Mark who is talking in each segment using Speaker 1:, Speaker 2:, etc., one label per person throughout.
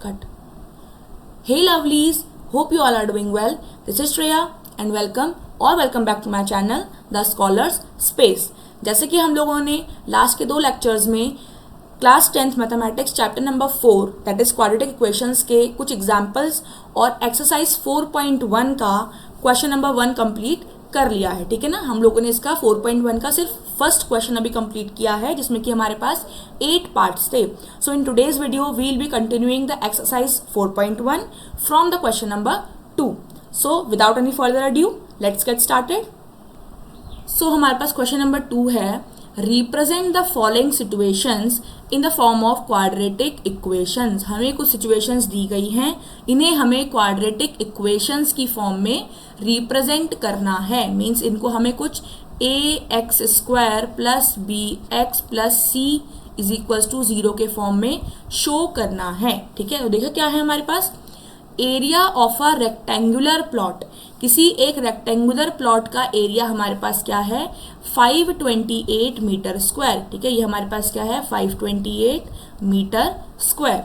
Speaker 1: Cut. Hey lovelies, hope you all are doing well. This is Shreya and welcome back to my channel The Scholars Space. जैसे कि हम लोगों ने last के 2 lectures में class 10th mathematics chapter number 4 that is quadratic equations के कुछ examples और एक्सरसाइज 4.1 का क्वेश्चन नंबर 1 कंप्लीट कर लिया है, ठीक है ना। हम लोगों ने इसका 4.1 का सिर्फ फर्स्ट क्वेश्चन अभी कंप्लीट किया है, जिसमें कि हमारे पास 8 पार्ट्स थे। So in today's video we will be continuing the exercise 4.1 from the question number 2। So without any further adieu let's get started. So हमारे पास क्वेश्चन नंबर 2 है, represent the following situations in the form of quadratic equations. हमें कुछ situations दी गई हैं, इन्हें हमें क्वाड्रेटिक इक्वेशंस की फॉर्म में रिप्रेजेंट करना है। मीन्स इनको हमें कुछ ax² plus bx plus c is equals to 0 के फॉर्म में शो करना है, ठीक है। तो देखो क्या है हमारे पास, area of a rectangular plot. किसी एक रेक्टेंगुलर प्लॉट का एरिया हमारे पास क्या है, 528 मीटर स्क्वायर, ठीक है। ये हमारे पास क्या है, 528 metre square.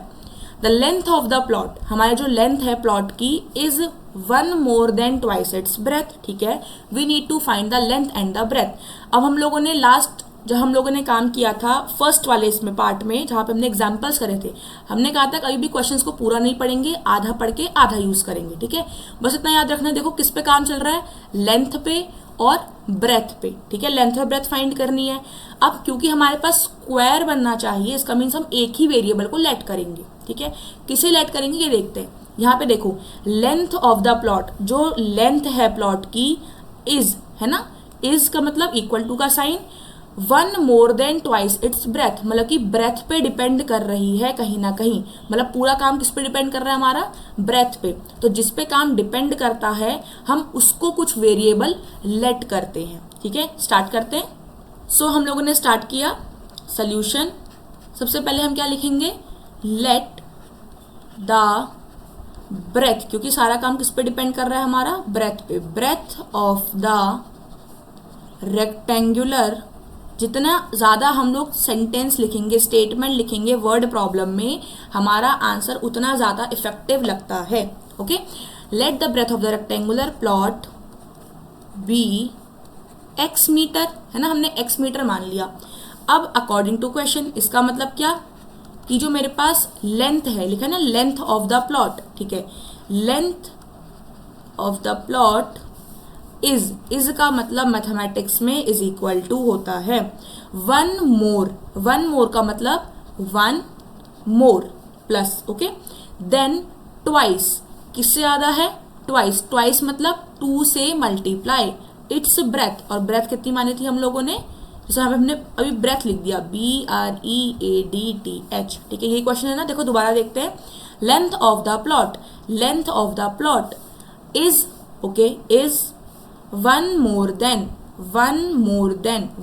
Speaker 1: The length of the plot, हमारे जो लेंथ है प्लॉट की, is 1 more than twice its breadth, ठीक है। We need to find the length and the breadth. अब हम लोगों ने लास्ट जब हम लोगों ने काम किया था फर्स्ट वाले इसमें पार्ट में, जहाँ पे हमने एग्जाम्पल्स करे थे, हमने कहा था कभी भी क्वेश्चंस को पूरा नहीं पढ़ेंगे, आधा पढ़ के आधा यूज करेंगे, ठीक है। बस इतना याद रखना है। देखो किस पे काम चल रहा है, लेंथ पे और ब्रेथ पे, ठीक है। लेंथ और ब्रेथ फाइंड करनी है। अब क्योंकि हमारे पास स्क्वायर बनना चाहिए, इसका मीन्स हम एक ही वेरिएबल को लेट करेंगे, ठीक है। किसे लेट करेंगे ये देखते हैं। यहाँ पे देखो लेंथ ऑफ द प्लॉट, जो लेंथ है प्लॉट की, इज है ना, इज का मतलब इक्वल टू का sign, 1 more than twice its breadth, मतलब कि ब्रेथ पे डिपेंड कर रही है कहीं ना कहीं। मतलब पूरा काम किस पे डिपेंड कर रहा है, हमारा ब्रेथ पे। तो जिस पे काम डिपेंड करता है हम उसको कुछ वेरिएबल लेट करते हैं, ठीक है। स्टार्ट करते हैं। सो हम लोगों ने स्टार्ट किया सोल्यूशन। सबसे पहले हम क्या लिखेंगे, लेट द ब्रेथ, क्योंकि सारा काम किस पे डिपेंड कर रहा है, हमारा ब्रेथ पे। ब्रेथ ऑफ द रेक्टेंगुलर, जितना ज़्यादा हम लोग सेंटेंस लिखेंगे, स्टेटमेंट लिखेंगे वर्ड प्रॉब्लम में, हमारा आंसर उतना ज़्यादा इफेक्टिव लगता है, okay. Let the breadth of the rectangular plot be x metre, है ना, हमने x मीटर मान लिया। अब अकॉर्डिंग टू क्वेश्चन, इसका मतलब क्या कि जो मेरे पास लेंथ है, लिखा है ना लेंथ ऑफ द प्लॉट, ठीक है। Length of the plot is का मतलब मैथमेटिक्स में इज इक्वल टू होता है 1 मोर। 1 मोर का मतलब 1 मोर प्लस, ओके, देन ट्वाइस, किससे ज़्यादा है, ट्वाइस। ट्वाइस मतलब 2 से मल्टीप्लाई इट्स ब्रेथ, और ब्रेथ कितनी मानी थी हम लोगों ने, जैसे हमने अभी ब्रेथ लिख दिया BREADTH, ठीक है। यही क्वेश्चन है ना। देखो दोबारा देखते हैं। Length of the plot, length of the plot is, okay, is 1 more then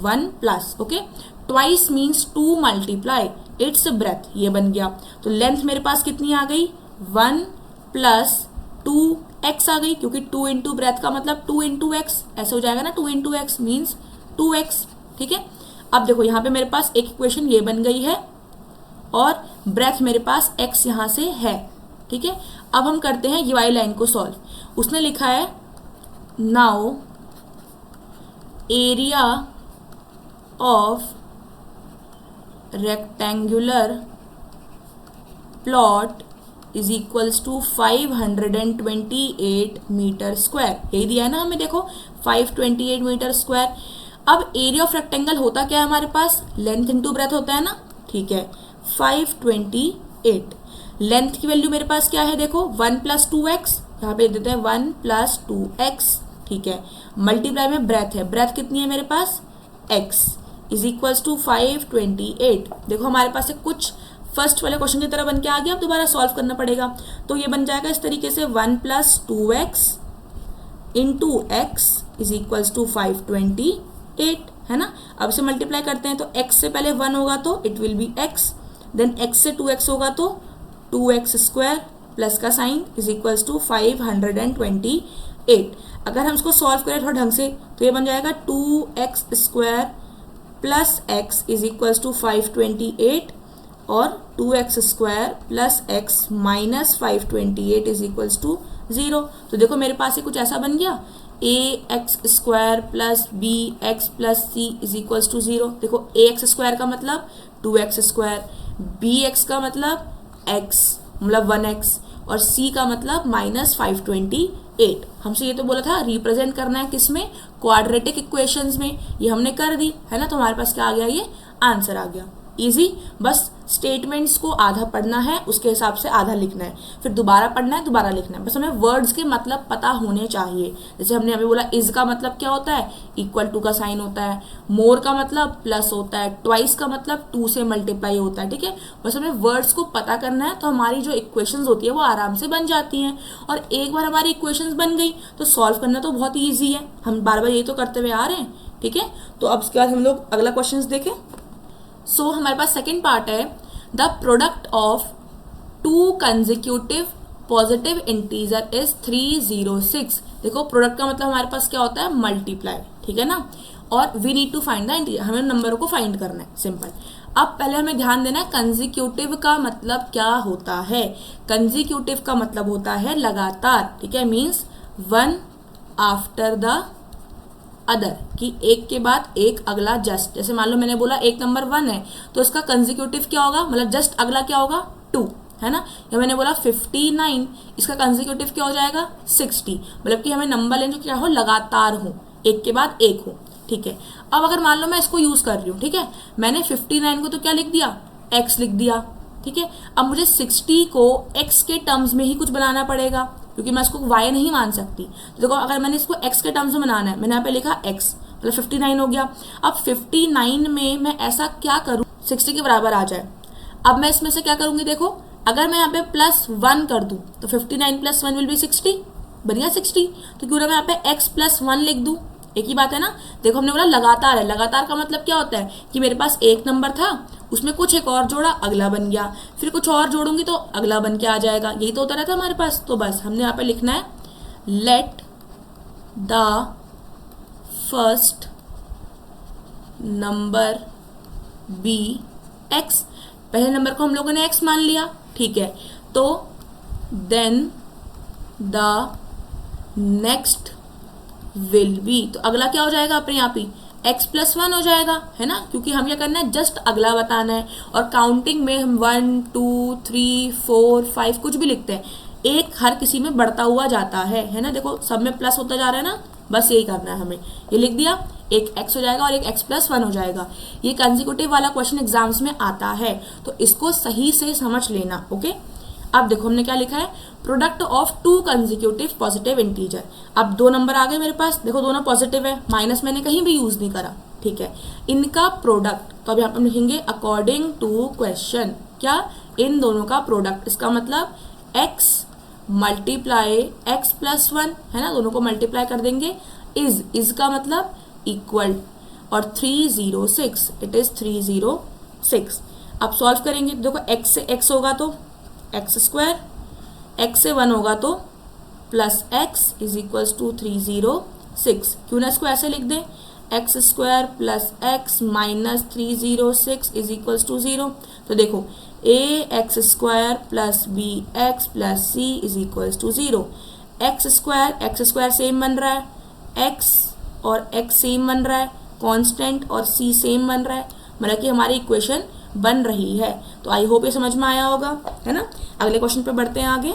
Speaker 1: 1 plus, okay, twice means 2 multiply it's breath, ये बन गया। तो लेंथ मेरे पास कितनी आ गई, 1 प्लस 2x आ गई, क्योंकि 2 इंटू ब्रेथ का मतलब 2 इंटू एक्स, ऐसे हो जाएगा ना। 2 इंटू एक्स मीन्स 2x, ठीक है। अब देखो यहाँ पे मेरे पास एक इक्वेशन ये बन गई है और ब्रेथ मेरे पास x यहाँ से है, ठीक है। अब हम करते हैं ये वाली लाइन को सॉल्व। उसने लिखा है now area of rectangular plot is equals to 528 metre square, यही दिया है ना हमें, देखो 528 मीटर स्क्वायर। अब एरिया ऑफ रेक्टेंगल होता क्या है हमारे पास, लेंथ इंटू ब्रेथ होता है ना, ठीक है। 528, लेंथ की वैल्यू मेरे पास क्या है, देखो 1 प्लस 2x, यहाँ पे देते हैं 1 प्लस 2x, ठीक है। मल्टीप्लाई में ब्रेथ है, ब्रेथ कितनी है मेरे पास, x इज इक्वल्स टू 528। देखो हमारे पास एक कुछ फर्स्ट वाले क्वेश्चन की तरह बन के आ गया। अब दोबारा सॉल्व करना पड़ेगा। तो ये बन जाएगा इस तरीके से, 1 plus 2x into x is equals to 528, है ना। अब इसे मल्टीप्लाई करते हैं तो x से पहले 1 होगा तो it will be x, then x से 2x होगा तो 2x स्क्वायर प्लस का साइन इज इक्वल्स टू 528। अगर हम इसको सॉल्व करें थोड़ा ढंग से तो ये बन जाएगा 2x square plus x is equals to 528 और 2x² plus x minus 528 is equals to 0। तो देखो मेरे पास ये कुछ ऐसा बन गया, ax² plus bx plus c is equals to 0। देखो ax² का मतलब 2x², bx का मतलब x मतलब 1x और c का मतलब माइनस 528। हमसे ये तो बोला था रिप्रेजेंट करना है किस में, क्वाड्रेटिक इक्वेशंस में, ये हमने कर दी है ना। तो हमारे पास क्या आ गया, ये आंसर आ गया। इजी, बस स्टेटमेंट्स को आधा पढ़ना है, उसके हिसाब से आधा लिखना है, फिर दोबारा पढ़ना है, दोबारा लिखना है। बस हमें वर्ड्स के मतलब पता होने चाहिए। जैसे हमने अभी बोला इज का मतलब क्या होता है, इक्वल टू का साइन होता है, मोर का मतलब प्लस होता है, ट्वाइस का मतलब 2 से मल्टीप्लाई होता है। ठीक है, बस हमें वर्ड्स को पता करना है, तो हमारी जो इक्वेशंस होती है वो आराम से बन जाती हैं। और एक बार हमारी इक्वेशंस बन गई तो सॉल्व करना तो बहुत ईजी है, हम बार बार यही तो करते हुए आ रहे हैं। ठीक है, तो अब उसके बाद हम लोग अगला क्वेश्चन देखें। सो हमारे पास सेकेंड पार्ट है, the product of 2 consecutive positive integer is 306। देखो प्रोडक्ट का मतलब हमारे पास क्या होता है, मल्टीप्लाई। ठीक है ना, और we need to find the integer, हमें नंबरों को फाइंड करना है, सिंपल। अब पहले हमें ध्यान देना है कंसेक्यूटिव का मतलब क्या होता है। कंसेक्यूटिव का मतलब होता है लगातार। ठीक है, मीन्स 1 आफ्टर द अदर, कि एक के बाद एक अगला जस्ट। जैसे मान लो मैंने बोला एक नंबर 1 है तो इसका कंसेक्यूटिव क्या होगा, मतलब जस्ट अगला क्या होगा, 2 है ना। या मैंने बोला 59, इसका कंसेक्यूटिव क्या हो जाएगा, 60। मतलब कि हमें नंबर लेने जो क्या हो, लगातार हो, एक के बाद एक हो। ठीक है, अब अगर मान लो मैं इसको यूज कर रही हूँ, ठीक है, मैंने 59 को तो क्या लिख दिया, x लिख दिया। ठीक है, अब मुझे 60 को x के टर्म्स में ही कुछ बनाना पड़ेगा, क्योंकि मैं इसको y नहीं मान सकती। तो देखो अगर मैंने इसको x के टर्म्स में बनाना है, मैंने यहाँ पे लिखा x, मतलब 59 हो गया। अब 59 में मैं ऐसा क्या करूँ 60 के बराबर आ जाए। अब मैं इसमें से क्या करूँगी, देखो अगर मैं यहाँ पे +1 कर दूँ तो 59 + 1 विल बी 60, बढ़िया 60। तो क्यों ना मैं यहाँ पे x + 1 लिख दूँ, एक ही बात है ना। देखो हमने बोला लगातार है, लगातार का मतलब क्या होता है कि मेरे पास एक नंबर था, उसमें कुछ एक और जोड़ा, अगला बन गया, फिर कुछ और जोड़ूंगी तो अगला बन के आ जाएगा, यही तो होता रहता है हमारे पास। तो बस हमने यहाँ पे लिखना है let the first number be x। पहले नंबर को हम लोगों ने x मान लिया, ठीक है, तो then the next will be, तो अगला क्या हो जाएगा अपने आप ही x + 1 हो जाएगा, है ना, क्योंकि हम क्या करना है, जस्ट अगला बताना है। और काउंटिंग में हम 1 2 3 4 5 कुछ भी लिखते हैं, एक हर किसी में बढ़ता हुआ जाता है ना। देखो सब में प्लस होता जा रहा है ना, बस यही करना है हमें। ये लिख दिया, एक x हो जाएगा और एक x + 1 हो जाएगा। ये कंसेक्यूटिव वाला क्वेश्चन एग्जाम्स में आता है, तो इसको सही से समझ लेना। ओके, अब देखो हमने क्या लिखा है, product of 2 consecutive positive integer. अब 2 नंबर आ गए मेरे पास, देखो दोनों पॉजिटिव है, माइनस मैंने कहीं भी यूज नहीं करा। ठीक है, इनका प्रोडक्ट, तो अब यहाँ पर लिखेंगे अकॉर्डिंग टू क्वेश्चन, क्या, इन दोनों का प्रोडक्ट, इसका मतलब x मल्टीप्लाई x + 1 है ना, दोनों को मल्टीप्लाई कर देंगे, इज का मतलब इक्वल, और 306, इट इज 306। अब सॉल्व करेंगे, देखो x से x होगा तो x², x से 1 होगा तो +x इज इक्वल्स टू 306। क्यों ना इसको ऐसे लिख दें, x² + x minus 306 is equals to 0। तो देखो ax² + bx + c is equals to 0। x² same बन रहा है, x और x सेम बन रहा है, कांस्टेंट और c सेम बन रहा है, मतलब कि हमारी इक्वेशन बन रही है। तो आई होप ये समझ में आया होगा, है ना। अगले क्वेश्चन पे बढ़ते हैं आगे।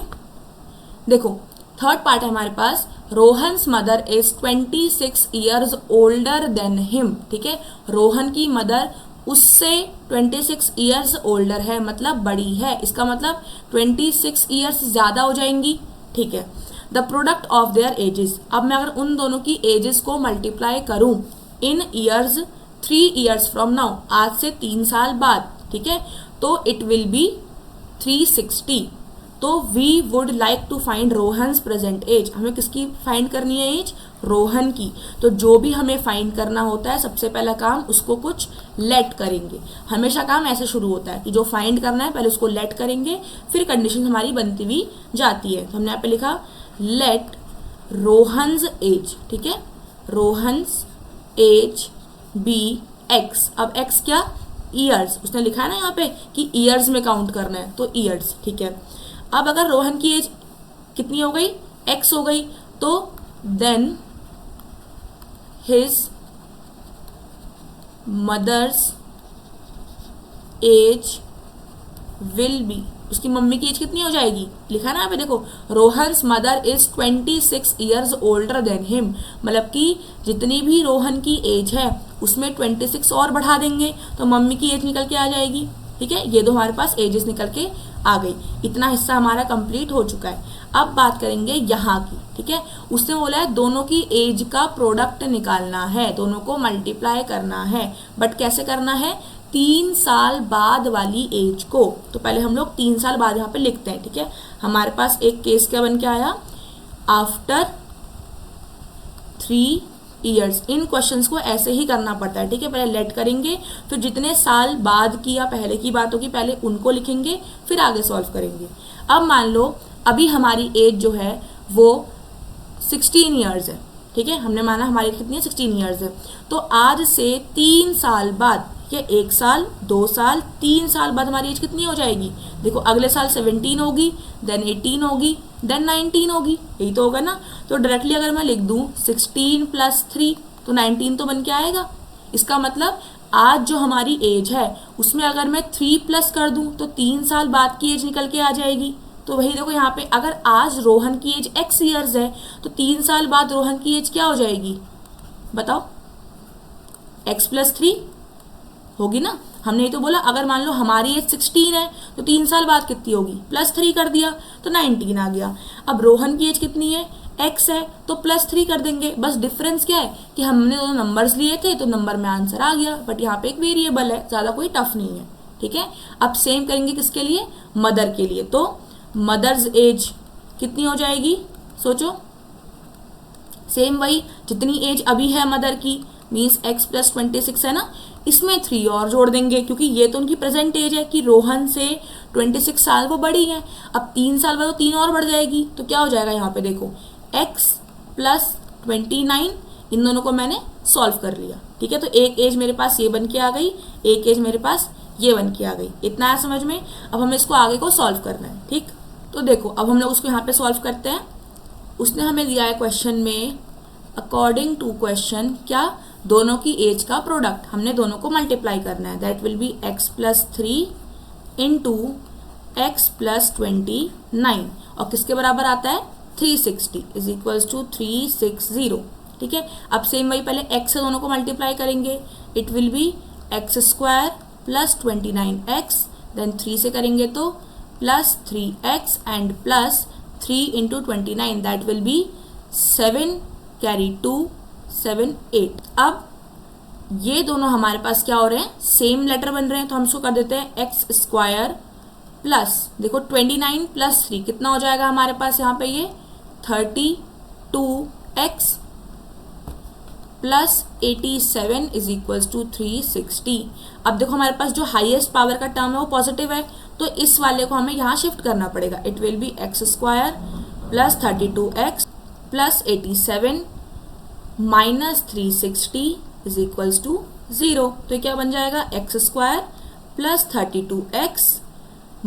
Speaker 1: देखो थर्ड पार्ट है हमारे पास, Rohan's mother is 26 years older than him. ठीक है, रोहन की मदर उससे 26 ईयर्स ओल्डर है, मतलब बड़ी है, इसका मतलब 26 ईयर्स ज़्यादा हो जाएंगी। ठीक है, the product of their edges. अब मैं अगर उन दोनों की एजेस को मल्टीप्लाई करूं इन ईयर्स 3 ईयर्स फ्रॉम नाउ, आज से 3 साल बाद, ठीक है, तो इट विल बी 360। तो we would like to find Rohan's present age. हमें किसकी फाइंड करनी है एज, रोहन की। तो जो भी हमें फाइंड करना होता है, सबसे पहला काम उसको कुछ लेट करेंगे। हमेशा काम ऐसे शुरू होता है कि जो फाइंड करना है पहले उसको लेट करेंगे, फिर कंडीशन हमारी बनती हुई जाती है। तो हमने यहाँ पे लिखा लेट रोहन्स एज, ठीक है, रोहन्स एज बी x। अब x क्या, ईयर्स, उसने लिखा है ना यहाँ पे कि ईयर्स में काउंट करना है, तो ईयर्स, ठीक है। अब अगर रोहन की एज कितनी हो गई, एक्स हो गई, तो then his mother's age will be, उसकी मम्मी की एज कितनी हो जाएगी, लिखा है ना यहाँ पे देखो, Rohan's mother is 26 years older than him, मतलब कि जितनी भी रोहन की एज है उसमें 26 और बढ़ा देंगे तो मम्मी की एज निकल के आ जाएगी, ठीक है। ये दो हमारे पास एजेस निकल के आ गई, इतना हिस्सा हमारा कंप्लीट हो चुका है। अब बात करेंगे यहाँ की, ठीक है। उसने बोला है दोनों की एज का प्रोडक्ट निकालना है, दोनों को मल्टीप्लाई करना है, बट कैसे करना है, 3 साल बाद वाली एज को। तो पहले हम लोग 3 साल बाद यहाँ पे लिखते हैं, ठीक है। हमारे पास एक केस क्या बन के आया, आफ्टर 3 ईयर्स। इन क्वेश्चंस को ऐसे ही करना पड़ता है, ठीक है। पहले लेट करेंगे, फिर जितने साल बाद की या पहले की बात होगी पहले उनको लिखेंगे, फिर आगे सॉल्व करेंगे। अब मान लो अभी हमारी एज जो है वो 16 ईयर्स है, ठीक है। हमने माना हमारी एज कितनी है, 16 ईयर्स है। तो आज से 3 साल बाद, ये 1 साल 2 साल 3 साल बाद हमारी एज कितनी हो जाएगी, देखो अगले साल 17 होगी, देन 18 होगी, देन 19 होगी, यही तो होगा ना। तो डायरेक्टली अगर मैं लिख दूं 16 + 3 तो 19 तो बन के आएगा। इसका मतलब आज जो हमारी एज है उसमें अगर मैं 3 प्लस कर दूं तो 3 साल बाद की एज निकल के आ जाएगी। तो वही देखो यहाँ पे अगर आज रोहन की एज x ईयर्स है तो 3 साल बाद रोहन की एज क्या हो जाएगी, बताओ, x + 3 होगी ना। हमने ये तो बोला अगर मान लो हमारी एज 16 है तो 3 साल बाद कितनी होगी, +3 कर दिया तो 19 आ गया। अब रोहन की एज कितनी है, x है, तो +3 कर देंगे। बस डिफरेंस क्या है कि हमने दोनों नंबर्स लिए थे तो नंबर में आंसर आ गया, बट यहाँ पे एक वेरिएबल है, ज़्यादा कोई टफ नहीं है, ठीक है। अब सेम करेंगे किसके लिए, मदर के लिए। तो मदर्स एज कितनी हो जाएगी, सोचो, सेम वही जितनी एज अभी है मदर की, मीन्स x + 26 है ना, इसमें 3 और जोड़ देंगे क्योंकि ये तो उनकी प्रेजेंट एज है कि रोहन से 26 साल वो बड़ी है। अब 3 साल बाद तो 3 और बढ़ जाएगी, तो क्या हो जाएगा यहाँ पे देखो, x + 29, इन दोनों को मैंने सॉल्व कर लिया, ठीक है। तो एक एज मेरे पास ये बन के आ गई, एक एज मेरे पास ये बन के आ गई, इतना है समझ में। अब हमें इसको आगे को सॉल्व करना है, ठीक। तो देखो अब हम लोग उसको यहाँ पे सॉल्व करते हैं। उसने हमें दिया है क्वेश्चन में, अकॉर्डिंग टू क्वेश्चन, क्या, दोनों की एज का प्रोडक्ट, हमने दोनों को मल्टीप्लाई करना है, that will be x + 3 × x + 29, और किसके बराबर आता है, 360 = 360, ठीक है। अब सेम वही पहले x से दोनों को मल्टीप्लाई करेंगे, it will B x² + 29x, then 3 से करेंगे तो +3x and +3 × 29, that will B 7 carry 2 7 8। अब ये दोनों हमारे पास क्या हो रहे हैं, सेम लेटर बन रहे हैं, तो हम इसको कर देते हैं x² प्लस, देखो 29 + 3 कितना हो जाएगा हमारे पास यहाँ पे, ये 32x + 87 = 360। अब देखो हमारे पास जो हाईएस्ट पावर का टर्म है वो पॉजिटिव है, तो इस वाले को हमें यहाँ शिफ्ट करना पड़ेगा, it will B x² + 32x + 87 -360 = 0। तो क्या बन जाएगा, x² + 32x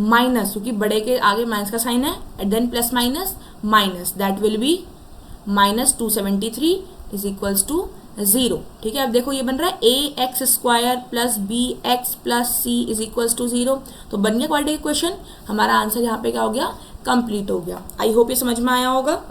Speaker 1: माइनस, क्योंकि बड़े के आगे माइनस का साइन है, then plus minus, that will be -273 = 0, ठीक है। अब देखो ये बन रहा है ax² + bx + c = 0, तो बन गया क्वाड्रेटिक इक्वेशन। हमारा आंसर यहाँ पे क्या हो गया, कंप्लीट हो गया। आई होप ये समझ में आया होगा।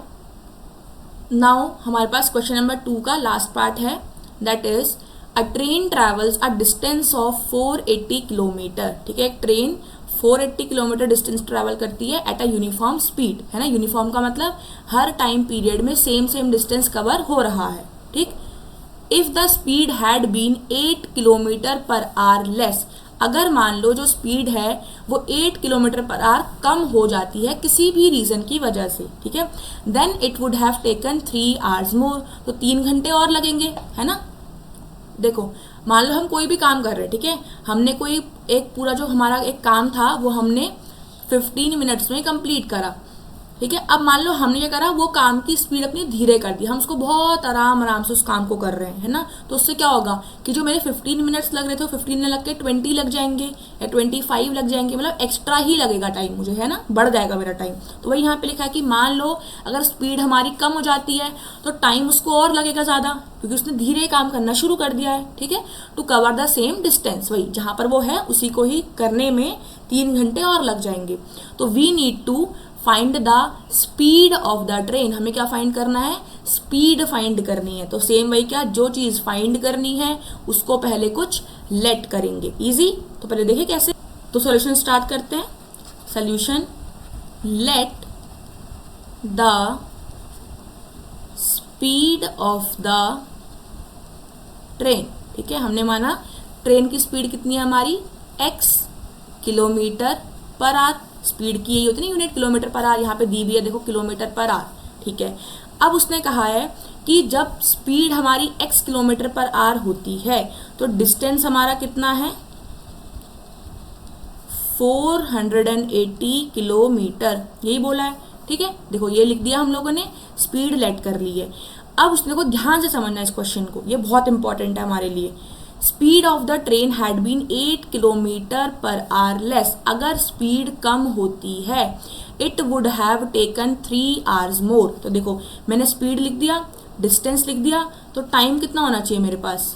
Speaker 1: नाउ हमारे पास क्वेश्चन नंबर 2 का लास्ट पार्ट है, that is a train travels a distance of 480 kilometre, ठीक है। एक ट्रेन 480 किलोमीटर डिस्टेंस ट्रैवल करती है एट अ यूनिफॉर्म स्पीड, है ना। यूनिफॉर्म का मतलब हर टाइम पीरियड में सेम डिस्टेंस कवर हो रहा है, ठीक। If the speed had been 8 km/h less, अगर मान लो जो स्पीड है वो 8 km/h कम हो जाती है किसी भी रीजन की वजह से, ठीक है, then it would have taken 3 hours more, तो 3 घंटे और लगेंगे, है ना। देखो मान लो हम कोई भी काम कर रहे हैं, ठीक है, हमने कोई एक पूरा जो हमारा एक काम था वो हमने 15 मिनट्स में कंप्लीट करा, ठीक है। अब मान लो हमने क्या करा, वो काम की स्पीड अपनी धीरे कर दी, हम उसको बहुत आराम आराम से उस काम को कर रहे हैं, है ना। तो उससे क्या होगा कि जो मेरे 15 मिनट्स लग रहे थे, 15 में लग के 20 लग जाएंगे या 25 लग जाएंगे, मतलब एक्स्ट्रा ही लगेगा टाइम मुझे, है ना, बढ़ जाएगा मेरा टाइम। तो वही यहाँ पे लिखा है कि मान लो अगर स्पीड हमारी कम हो जाती है तो टाइम उसको और लगेगा ज़्यादा, क्योंकि उसने धीरे काम करना शुरू कर दिया है। ठीक है, to cover the same distance, वही जहाँ पर वो है उसी को ही करने में 3 घंटे और लग जाएंगे। तो we need to find the speed of the train, हमें क्या फाइंड करना है, स्पीड फाइंड करनी है। तो सेम वही, क्या, जो चीज़ फाइंड करनी है उसको पहले कुछ लेट करेंगे, इजी। तो पहले देखिए कैसे। तो सॉल्यूशन स्टार्ट करते हैं। Solution, let the speed of the train. ठीक है, हमने माना ट्रेन की स्पीड कितनी है हमारी, x kilometre per our. Speed की यही होती है ना यूनिट, किलोमीटर पर आवर, यहाँ पे दी भी है देखो, किलोमीटर पर आवर। ठीक है, अब उसने कहा है कि जब स्पीड हमारी x किलोमीटर पर आवर होती है तो डिस्टेंस हमारा कितना है, 480 किलोमीटर, यही बोला है। ठीक है, देखो ये लिख दिया हम लोगों ने, स्पीड लेट कर ली है। अब उसने को ध्यान से समझना है इस क्वेश्चन को, ये बहुत इंपॉर्टेंट है हमारे लिए। Speed of the train had been 8 kilometre per hour less, अगर स्पीड कम होती है it would have taken 3 hours more. तो देखो मैंने स्पीड लिख दिया, डिस्टेंस लिख दिया, तो टाइम कितना होना चाहिए मेरे पास।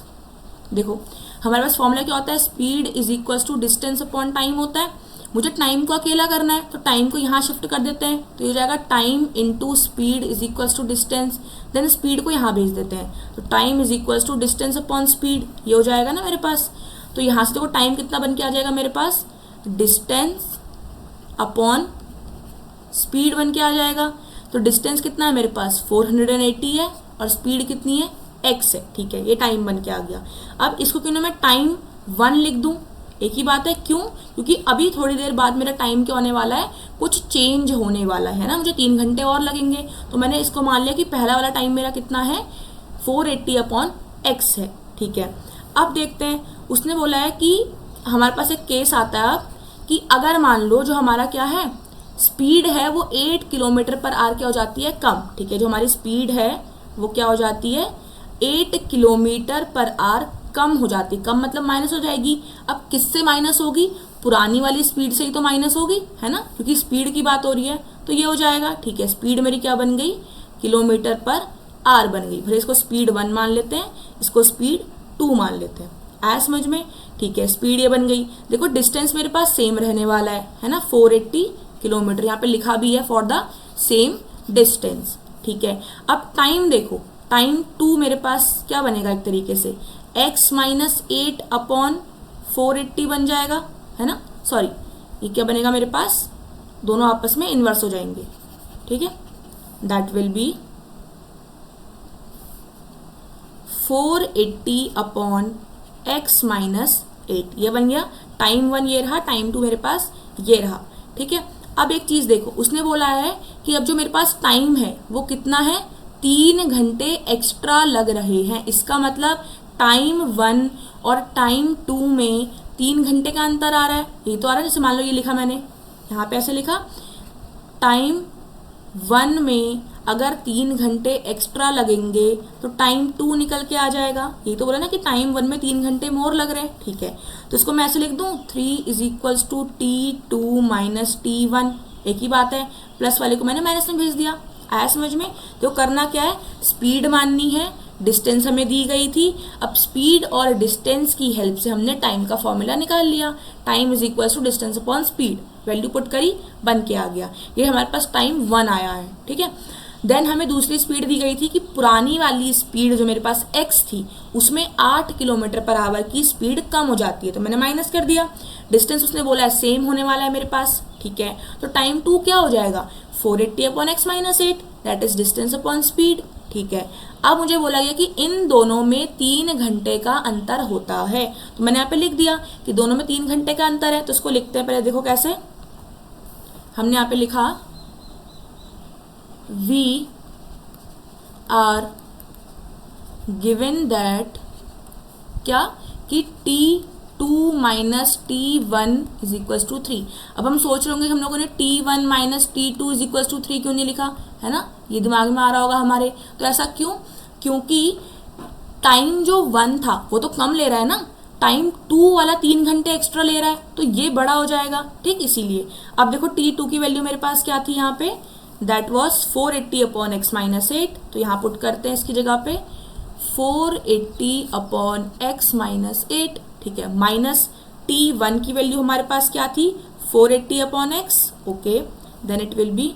Speaker 1: देखो हमारे पास फॉर्मूला क्या होता है, speed is equals to distance upon time होता है। मुझे टाइम को अकेला करना है तो टाइम को यहाँ शिफ्ट कर देते हैं, तो ये हो जाएगा time into speed is equals to distance. Then speed को यहाँ भेज देते हैं, तो time is equals to distance upon speed, ये हो जाएगा ना मेरे पास। तो यहाँ से देखो टाइम कितना बन के आ जाएगा मेरे पास, डिस्टेंस अपॉन स्पीड बन के आ जाएगा। तो डिस्टेंस कितना है मेरे पास, 480 है, और स्पीड कितनी है, x है। ठीक है, ये टाइम बन के आ गया। अब इसको क्यों ना मैं टाइम 1 लिख दूं, एक ही बात है, क्यों, क्योंकि अभी थोड़ी देर बाद मेरा टाइम क्या होने वाला है, कुछ चेंज होने वाला है ना, मुझे 3 घंटे और लगेंगे। तो मैंने इसको मान लिया कि पहला वाला टाइम मेरा कितना है, 480 अपॉन x है। ठीक है, अब देखते हैं, उसने बोला है कि हमारे पास एक केस आता है अब, कि अगर मान लो जो हमारा क्या है, स्पीड है वो 8 किलोमीटर पर आवर क्या हो जाती है, कम। ठीक है, जो हमारी स्पीड है वो क्या हो जाती है, 8 किलोमीटर पर आवर कम हो जाती है। कम मतलब माइनस हो जाएगी। अब किससे माइनस होगी, पुरानी वाली स्पीड से ही तो माइनस होगी, है ना, क्योंकि स्पीड की बात हो रही है। तो ये हो जाएगा। ठीक है, स्पीड मेरी क्या बन गई, किलोमीटर पर आवर बन गई। फिर इसको स्पीड 1 मान लेते हैं, इसको स्पीड 2 मान लेते हैं, आया समझ में। ठीक है, स्पीड ये बन गई। देखो डिस्टेंस मेरे पास सेम रहने वाला है ना, 480 किलोमीटर, यहाँ पे लिखा भी है फॉर द सेम डिस्टेंस। ठीक है, अब टाइम देखो, टाइम 2 मेरे पास क्या बनेगा, एक तरीके से x माइनस 8 अपॉन 480 बन जाएगा, है ना। सॉरी, ये क्या बनेगा मेरे पास, दोनों आपस में इन्वर्स हो जाएंगे। ठीक है, that will be 480 upon x minus 8, ये बन गया। टाइम 1 ये रहा, टाइम 2 मेरे पास ये रहा। ठीक है, अब एक चीज़ देखो, उसने बोला है कि अब जो मेरे पास टाइम है वो कितना है, 3 घंटे एक्स्ट्रा लग रहे हैं। इसका मतलब टाइम 1 और टाइम 2 में 3 घंटे का अंतर आ रहा है। ये तो आ रहा है, जैसे मान लो ये लिखा मैंने, यहाँ पे ऐसे लिखा, टाइम 1 में अगर 3 घंटे एक्स्ट्रा लगेंगे तो टाइम 2 निकल के आ जाएगा। ये तो बोला ना कि टाइम 1 में 3 घंटे मोर लग रहे हैं। ठीक है, तो इसको मैं ऐसे लिख दूँ, 3 is equals to T2 minus T1, एक ही बात है। प्लस वाले को मैंने माइनस में भेज दिया, आया समझ में। तो करना क्या है, स्पीड माननी है, डिस्टेंस हमें दी गई थी। अब स्पीड और डिस्टेंस की हेल्प से हमने टाइम का फॉर्मूला निकाल लिया, time is equals to distance upon speed, value put करी, बन के आ गया। ये हमारे पास टाइम 1 आया है। ठीक है, देन हमें दूसरी स्पीड दी गई थी कि पुरानी वाली स्पीड जो मेरे पास x थी उसमें 8 किलोमीटर पर आवर की स्पीड कम हो जाती है, तो मैंने माइनस कर दिया। डिस्टेंस उसने बोला है सेम होने वाला है मेरे पास। ठीक है, तो टाइम 2 क्या हो जाएगा, 480 upon x minus 8, that is distance upon speed. ठीक है, अब मुझे बोला गया कि इन दोनों में 3 घंटे का अंतर होता है, तो मैंने यहाँ पे लिख दिया कि दोनों में 3 घंटे का अंतर है। तो इसको लिखते हैं पहले, देखो कैसे, हमने यहाँ पे लिखा, वी आर गिवन दैट क्या, कि t 2 minus T1 is equals to 3। अब हम सोच रहे होंगे हम लोगों ने T1 minus T2 is equals to 3 क्यों नहीं लिखा, है ना, ये दिमाग में आ रहा होगा हमारे। तो ऐसा क्यों, क्योंकि टाइम जो 1 था वो तो कम ले रहा है ना, टाइम 2 वाला 3 घंटे एक्स्ट्रा ले रहा है, तो ये बड़ा हो जाएगा, ठीक, इसीलिए। अब देखो T2 की वैल्यू मेरे पास क्या थी यहाँ पे, that was 480 upon x minus 8, तो यहाँ पुट करते हैं इसकी जगह पे 480 अपॉन एक्स माइनस 8, ठीक है, माइनस T1 की वैल्यू हमारे पास क्या थी, 480 upon x, okay, then it will be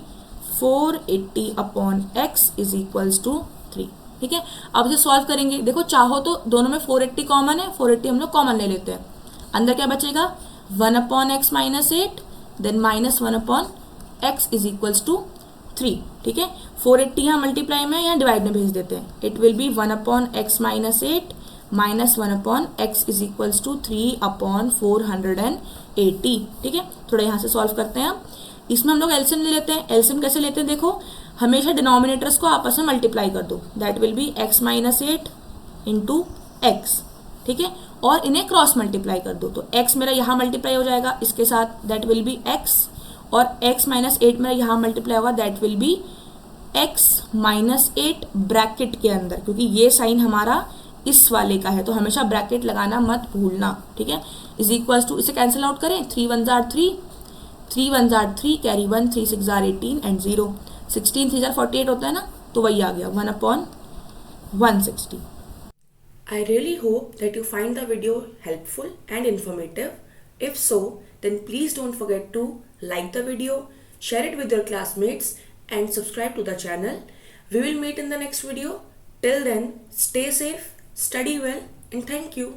Speaker 1: 480 upon x is equals to 3, ठीक है। अब इसे सॉल्व करेंगे, देखो चाहो तो दोनों में 480 कॉमन है, 480 हम लोग कॉमन ले लेते हैं, अंदर क्या बचेगा 1 upon x minus 8, then minus 1 upon x is equals to 3, ठीक है। 480 यहाँ मल्टीप्लाई में या डिवाइड में भेज देते हैं, it will be 1 upon x minus 8 minus 1 upon x is equals to 3 upon 480, ठीक है। थोड़ा यहाँ से सॉल्व करते हैं, इसमें हम लोग एलसीएम ले लेते हैं। एलसीएम कैसे लेते हैं, देखो हमेशा डिनोमिनेटर्स को आपस में मल्टीप्लाई कर दो, that will B x minus 8 into x, ठीक है, और इन्हें क्रॉस मल्टीप्लाई कर दो, तो एक्स मेरा यहाँ मल्टीप्लाई हो जाएगा इसके साथ, दैट विल बी एक्स, और x माइनस 8 मेरा यहाँ मल्टीप्लाई होगा, that will be x minus 8 bracket के अंदर, क्योंकि ये साइन हमारा इस वाले का है, तो हमेशा ब्रैकेट लगाना मत भूलना, ठीक है, इज इक्वल्स टू, इसे कैंसिल आउट करें, 3 1 jar 3, 3 1 jar 3, carry 1, 3 6 jar 18 and 0, 16 3 jar 48 होता है ना, तो वही आ गया 1 upon 160।
Speaker 2: I really hope that you find the video helpful and informative. If so, then please don't forget to like the video, share it with your classmates and subscribe to the channel. We will meet in the next video. Till then, stay safe, study well and thank you.